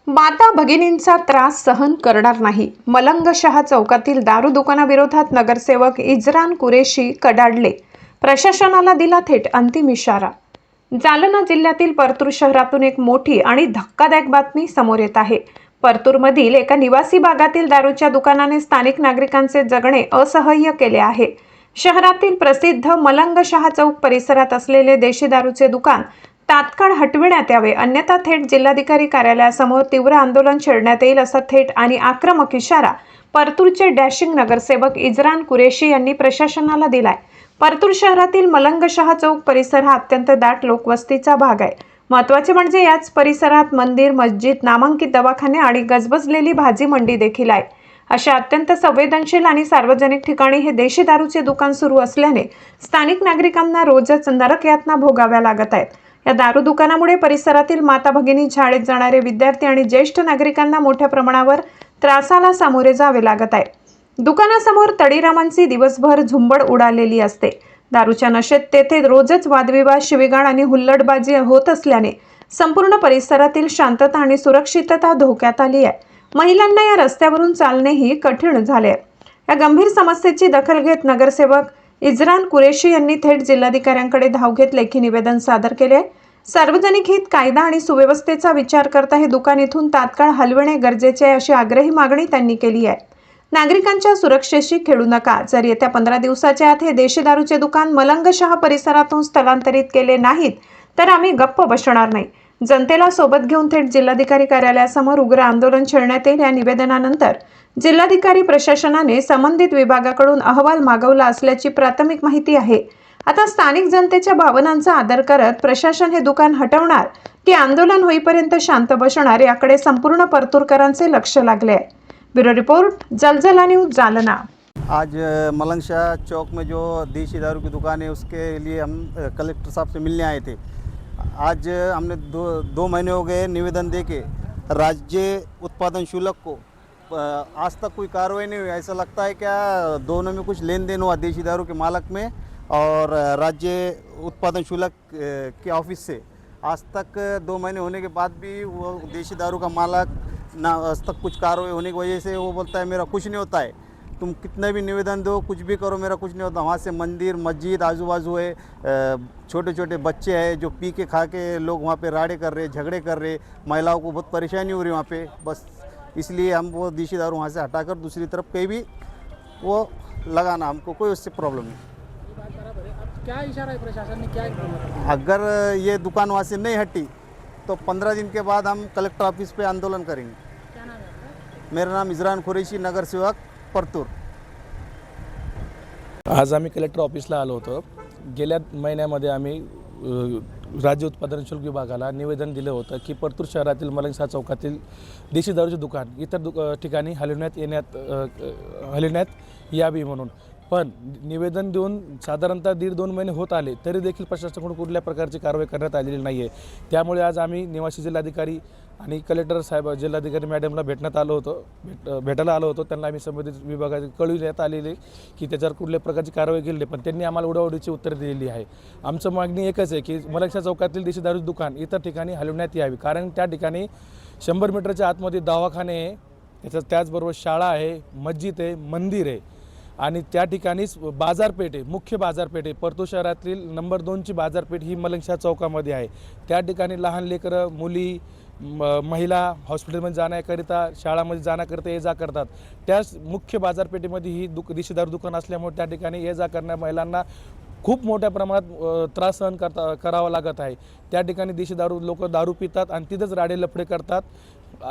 माता भगिनींचा त्रास सहन करणार नाही. मलंगशहा चौकातील दारू दुकानाविरोधात नगरसेवक इजरान कुरेशी कडाडले. प्रशासनाला दिला थेट अंतिम इशारा. जालना जिल्ह्यातील परतूर शहरातून एक मोठी आणि धक्कादायक बातमी समोर येत आहे. परतूरमधील एका निवासी भागातील दारूच्या दुकानाने स्थानिक नागरिकांचे जगणे असह्य केले आहे. शहरातील प्रसिद्ध मलंगशहा चौक परिसरात असलेले देशी दारूचे दुकान तात्काळ हटविण्यात यावे, अन्यथा थेट जिल्हाधिकारी कार्यालयासमोर तीव्र आंदोलन छेडण्यात येईल, असा थेट आणि आक्रमक इशारा परतूरचे डॅशिंग नगरसेवक इजरान कुरेशी यांनी प्रशासनाला दिलाय. परतूर शहरातील मलंगशहा चौक परिसर हा अत्यंत दाट लोकवस्तीचा भाग आहे. महत्त्वाचे म्हणजे याच परिसरात मंदिर, मस्जिद, नामांकित दवाखाने आणि गजबजलेली भाजी मंडी देखील आहे. अशा अत्यंत संवेदनशील आणि सार्वजनिक ठिकाणी हे देशी दारूचे दुकान सुरू असल्याने स्थानिक नागरिकांना रोजच नरक यातना भोगाव्या लागत आहेत. या दारू दुकानामुळे परिसरातील माता भगिनी, शाळेत जाणारे विद्यार्थी आणि ज्येष्ठ नागरिकांना मोठ्या प्रमाणावर त्रासाला सामोरे जावे लागत आहे. दुकानासमोर तडीरामांची दिवसभर झुंबड उडालेली असते. दारूच्या नशेत तेथे रोजच वादविवाद, शिवीगाळ आणि हुल्लडबाजी होत असल्याने संपूर्ण परिसरातील शांतता आणि सुरक्षितता धोक्यात आली आहे. महिलांना या रस्त्यावरून चालणेही कठीण झाले आहे. या गंभीर समस्येची दखल घेत नगरसेवक इजरान कुरेशी यांनी थेट जिल्हाधिकाऱ्यांकडे धाव घेत लेखी निवेदन सादर केले. सार्वजनिक हित, कायदा आणि सुव्यवस्थेचा विचार करता हे दुकान इथून तात्काळ हलविणे गरजेचे आहे, अशी आग्रही मागणी त्यांनी केली आहे. नागरिकांच्या सुरक्षेशी खेळू नका. जर येत्या 15 दिवसाच्या आत हे देशी दारूचे दुकान मलंगशहा परिसरातून स्थलांतरित केले नाहीत तर आम्ही गप्प बसणार नाही. जनतेला सोबत घेऊन थेट जिल्हाधिकारी कार्यालयासमोर उग्र आंदोलन छेडण्यात येईल. या निवेदनानंतर जिल्हाधिकारी प्रशासनाने संबंधित विभागाकडून अहवाल मागवला असल्याची प्राथमिक माहिती आहे. आता स्थानिक जनतेच्या भावनांचा आदर करत प्रशासन हे दुकान हटवणार की आंदोलन होईपर्यंत शांत बसणार याकडे संपूर्ण परतूरकरांचे लक्ष लागले आहे. Bureau report, Jaljala news, Jalna. आज मलंगशहा चौक में जो देशी दारू की दुकान है उसके लिए हम कलेक्टर साहब से मिलने आए थे। आज हमने दो महीने हो गए निवेदन देके राज्य उत्पादन शुल्क को आज तक कोई कार्रवाई नहीं हुई। ऐसा लगता है क्या दोनों में कुछ लेन देन हुआ देशी दारू के मालक में और राज्य उत्पादन शुल्क के ऑफिस से। आज तक 2 महीने होने के बाद भी वो देशी दारू का मालक ना आज तक कुछ कार्रवाई होने की वजह से वो बोलता है मेरा कुछ नहीं होता है, तुम कितने भी निवेदन दो, कुछ भी करो, मेरा कुछ नहीं होता। वहाँ से मंदिर, मस्जिद आजू बाजू है, छोटे छोटे बच्चे हैं जो पी के खा के लोग वहाँ पे राड़े कर रहे, झगड़े कर रहे, महिलाओं को बहुत परेशानी हो रही है वहाँ पे। बस इसलिए हम वो देशी दारू वहाँ से हटाकर दूसरी तरफ कहीं भी वो लगाना, हमको कोई उससे प्रॉब्लम नहीं। क्या इशारा है प्रशासन ने, क्या अगर ये दुकान वहाँ से नहीं हटी तो 15 दिन के बाद हम कलेक्टर ऑफिस पे आंदोलन करेंगे। क्या नाम है आपका? मेरा नाम इजरान कुरेशी, नगर सेवक परतूर। आज आम्ही कलेक्टर ऑफिसला आलो होतो। गेल्या महिन्यामध्ये आम्ही राज्य उत्पादन शुल्क विभागाला निवेदन दिलं होतं की परतूर शहरातील मलंगशहा चौकातील देशी दारूचे दुकान इतर ठिकाणी हलविण्यात यावी म्हणून, पण निवेदन देऊन साधारणतः 1.5-2 महिने होत आले तरी देखील प्रशासनाकडून कुठल्या प्रकारची कारवाई करण्यात आलेली नाही आहे। त्यामुळे आज आम्ही निवासी जिल्हाधिकारी आणि कलेक्टर साहेब, जिल्हाधिकारी मॅडमला भेटायला आलो होतो। त्यांना आम्ही संबंधित विभागात कळविण्यात आलेले की त्याच्यावर कुठल्या प्रकारची कारवाई केली नाही, पण त्यांनी आम्हाला उडावडीची उत्तरे दिलेली आहे। आमचं मागणी एकच आहे की मलंगशहा चौकातील देशी दारू दुकान इतर ठिकाणी हलवण्यात यावी, कारण त्या ठिकाणी 100 मीटरच्या आतमध्ये दवाखाने आहे, त्याचबरोबर शाळा आहे, मस्जिद आहे, मंदिर आहे आणि त्या ठिकाणीच बाजारपेठ आहे, मुख्य बाजारपेठ आहे। परतूर शहरातील नंबर 2ची बाजारपेठ ही मलंगशहा चौकामध्ये आहे। त्या ठिकाणी लहान लेकरं, मुली, महिला हॉस्पिटलमध्ये जाण्याकरिता, शाळामध्ये जाण्याकरिता ये जा करतात। त्याच मुख्य बाजारपेठेमध्ये ही देशी दारू दुकान असल्यामुळे त्या ठिकाणी ये जा करणाऱ्या महिलांना खूप मोठ्या प्रमाणात त्रास सहन करावा लागत आहे। त्या ठिकाणी देशी दारू लोक दारू पितात आणि तिथंच राडे लफडे करतात।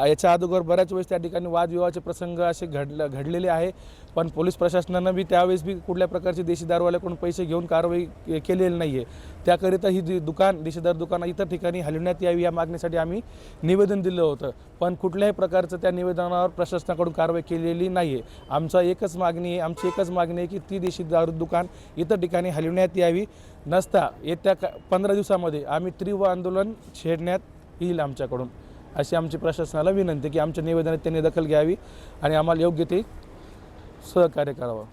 याच्या अगोदर बऱ्याच वेळेस त्या ठिकाणी वादविवादाचे प्रसंग असे घडलेले आहे, पण पोलीस प्रशासनानं बी त्यावेळेस बी कुठल्या प्रकारचे देशी दारूवाल्याकडून पैसे घेऊन कारवाई केलेली नाही आहे। त्याकरिता ही देशी दारू दुकानं इतर ठिकाणी हलवण्यात यावी या मागणीसाठी आम्ही निवेदन दिलं होतं, पण कुठल्याही प्रकारचं त्या निवेदनावर प्रशासनाकडून कारवाई केलेली नाही आहे। आमची एकच मागणी आहे की ती देशी दारू दुकान इतर ठिकाणी हलवण्यात यावी, नसता येत्या 15 दिवसामध्ये आम्ही तीव्र आंदोलन छेडण्यात येईल आमच्याकडून, अशी आमची प्रशासनाला विनंती की आमच्या निवेदनात त्यांनी दखल घ्यावी आणि आम्हाला योग्य ते सहकार्य करावं।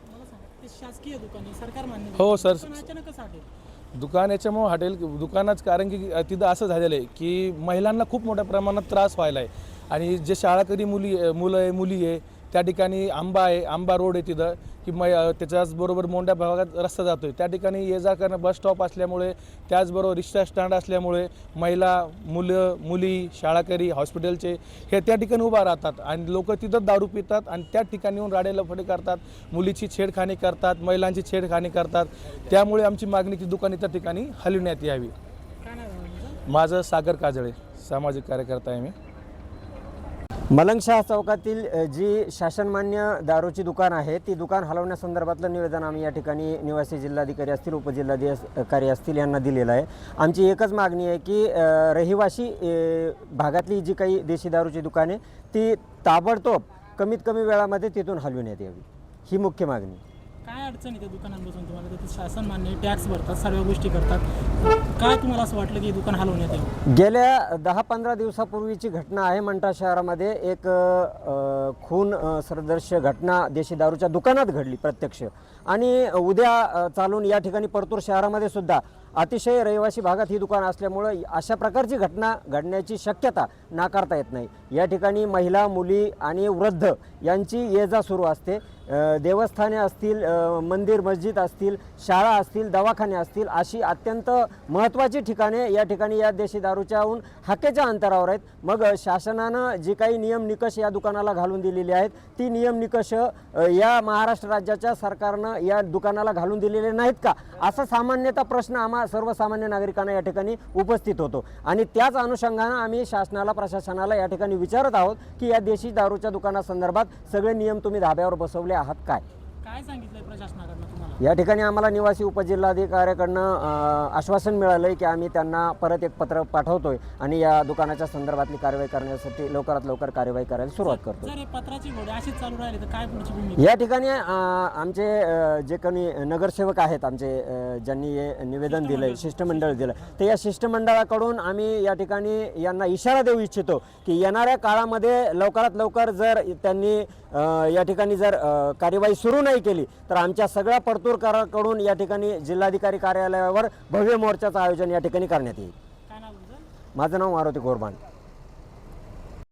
शासकीय दुकान आहे, सरकार मान्य हो सर, अचानक कसं हटेल दुकान याच्यामुळे हटेल दुकानाच, कारण की तिथं असं झालेलं आहे की महिलांना खूप मोठ्या प्रमाणात त्रास व्हायला आहे आणि जे शाळकरी मुलं आहे मुली आहे त्या ठिकाणी आंबा आहे, आंबा रोड आहे तिथं की त्याच्याचबरोबर मोंढ्या भागात रस्ता जातो आहे, त्या ठिकाणी ये जा करणं बस स्टॉप असल्यामुळे, त्याचबरोबर रिक्षा स्टँड असल्यामुळे महिला मुली शाळकरी हॉस्पिटलचे हे त्या ठिकाणी उभा राहतात आणि लोक तिथं दारू पितात आणि त्या ठिकाणी येऊन राडेलफडे करतात, मुलीची छेडखानी करतात, महिलांची छेडखानी करतात. त्यामुळे आमची मागणी ती दुकाने त्या ठिकाणी हलविण्यात यावी. काय नाव आहे तुमचं? माझं सागर काजळे, सामाजिक कार्यकर्ता आहे मी. मलंगशाह चौकातील जी शासनमान्य दारूची दुकान आहे ती दुकान हलवण्यासंदर्भातलं निवेदन आम्ही या ठिकाणी निवासी जिल्हाधिकारी असतील उपजिल्हाधिकारी असतील यांना दिलेलं आहे. आमची एकच मागणी आहे की रहिवासी भागातली जी काही देशी दारूची दुकाने ती ताबडतोब कमीत कमी वेळामध्ये तिथून हलविण्यात यावी, ही मुख्य मागणी. काय अडचण येते दुकानांपासून तुम्हाला? तिथे शासन मान्य टॅक्स भरतात, सर्व गोष्टी करतात, काय तुम्हाला असं वाटलं की हे दुकान हलवण्यात यावं? गेल्या 10-15 दिवसापूर्वीची घटना आहे. मंठा शहरामध्ये एक खून सदृश्य घटना देशी दारूच्या दुकानात घडली प्रत्यक्ष, आणि उद्या चालून या ठिकाणी परतूर शहरामध्ये सुद्धा अतिशय रहिवासी भागात ही दुकान असल्यामुळं अशा प्रकारची घटना घडण्याची शक्यता नाकारता येत नाही. या ठिकाणी महिला, मुली आणि वृद्ध यांची ये जा सुरू असते. देवस्थाने असतील, मंदिर मस्जिद असतील, शाळा असतील, दवाखाने असतील, अशी अत्यंत महत्त्वाची ठिकाणे या ठिकाणी या देशी दारूच्याहून हाकेच्या अंतरावर आहेत. मग शासनानं जी काही नियम निकष या दुकानाला घालून दिलेली आहेत ती नियम निकष या महाराष्ट्र राज्याच्या सरकारनं या दुकानाला घालून दिलेले नाहीत का, असा सामान्यतः प्रश्न आम्हा सर्वसामान्य नागरिकांना या ठिकाणी उपस्थित होतो. आणि त्याच अनुषंगानं आम्ही शासनाला, प्रशासनाला या ठिकाणी विचारत आहोत की या देशी दारूच्या दुकानासंदर्भात सगळे नियम तुम्ही धाब्यावर बसवले आहात काय? काय सांगितलंय प्रशासनाकडनं तुम्हाला? या ठिकाणी आम्हाला निवासी उपजिल्हाधिकाऱ्याकडनं आश्वासन मिळालं आहे की आम्ही त्यांना परत एक पत्र पाठवतोय आणि या दुकानाच्या संदर्भातली कारवाई करण्यासाठी लवकरात लवकर कार्यवाही करायला सुरुवात करतो. जर हे पत्राची घोडे अशीच चालू राहिले तर काय पुढची भूमिका? या ठिकाणी आमचे जे कोणी नगरसेवक आहेत, आमचे ज्यांनी हे निवेदन दिलं, शिष्टमंडळ दिलं, तर या शिष्टमंडळाकडून आम्ही या ठिकाणी यांना इशारा देऊ इच्छितो की येणाऱ्या काळामध्ये लवकरात लवकर जर त्यांनी या ठिकाणी जर कार्यवाही सुरू नाही केली तर आमच्या सगळ्या परतूरकरांकडून या ठिकाणी जिल्हाधिकारी कार्यालयावर भव्य मोर्चाचं आयोजन या ठिकाणी करण्यात येईल. काय नाव तुमचं? माझं नाव मारुती गोरबान.